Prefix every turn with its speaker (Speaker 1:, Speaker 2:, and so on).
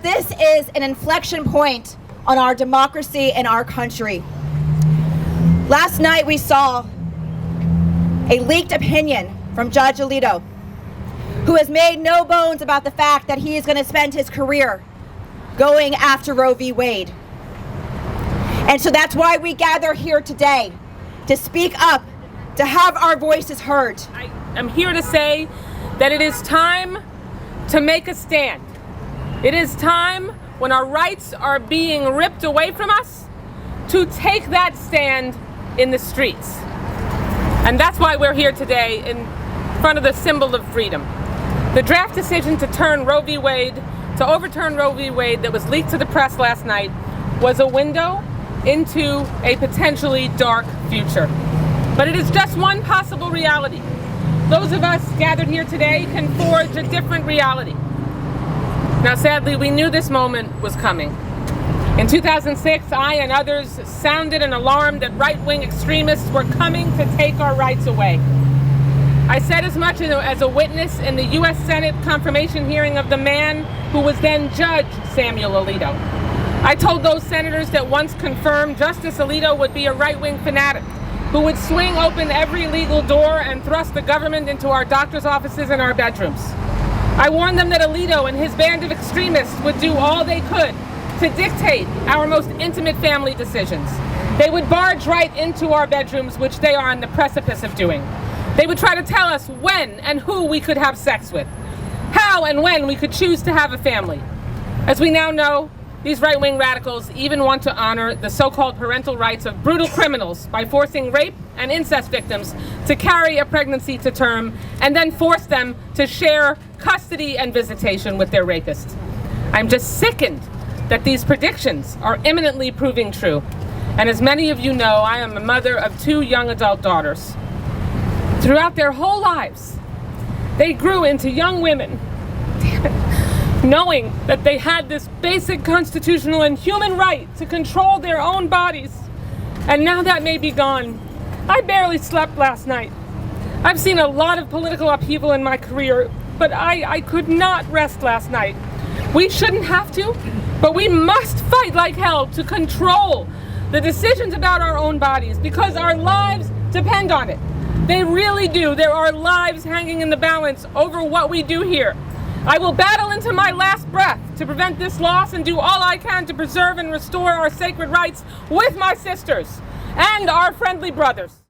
Speaker 1: this is an inflection point on our democracy and our country. Last night we saw a leaked opinion from Judge Alito, who has made no bones about the fact that he is going to spend his career going after Roe v. Wade. And so that's why we gather here today, to speak up, to have our voices heard.
Speaker 2: I am here to say that it is time to make a stand. It is time, when our rights are being ripped away from us, to take that stand in the streets. And that's why we're here today in front of the symbol of freedom. The draft decision to overturn Roe v. Wade that was leaked to the press last night was a window into a potentially dark future. But it is just one possible reality. Those of us gathered here today can forge a different reality. Now, sadly, we knew this moment was coming. In 2006, I and others sounded an alarm that right-wing extremists were coming to take our rights away. I said as much as a witness in the U.S. Senate confirmation hearing of the man who was then Judge Samuel Alito. I told those senators that once confirmed, Justice Alito would be a right-wing fanatic who would swing open every legal door and thrust the government into our doctor's offices and our bedrooms. I warned them that Alito and his band of extremists would do all they could to dictate our most intimate family decisions. They would barge right into our bedrooms, which they are on the precipice of doing. They would try to tell us when and who we could have sex with, how and when we could choose to have a family. As we now know, these right-wing radicals even want to honor the so-called parental rights of brutal criminals by forcing rape and incest victims to carry a pregnancy to term and then force them to share custody and visitation with their rapists. I'm just sickened that these predictions are imminently proving true. And as many of you know, I am a mother of 2 young adult daughters. Throughout their whole lives, they grew into young women, knowing that they had this basic constitutional and human right to control their own bodies. And now that may be gone. I barely slept last night. I've seen a lot of political upheaval in my career, but I could not rest last night. We shouldn't have to, but we must fight like hell to control the decisions about our own bodies, because our lives depend on it. They really do. There are lives hanging in the balance over what we do here. I will battle into my last breath to prevent this loss and do all I can to preserve and restore our sacred rights with my sisters and our friendly brothers.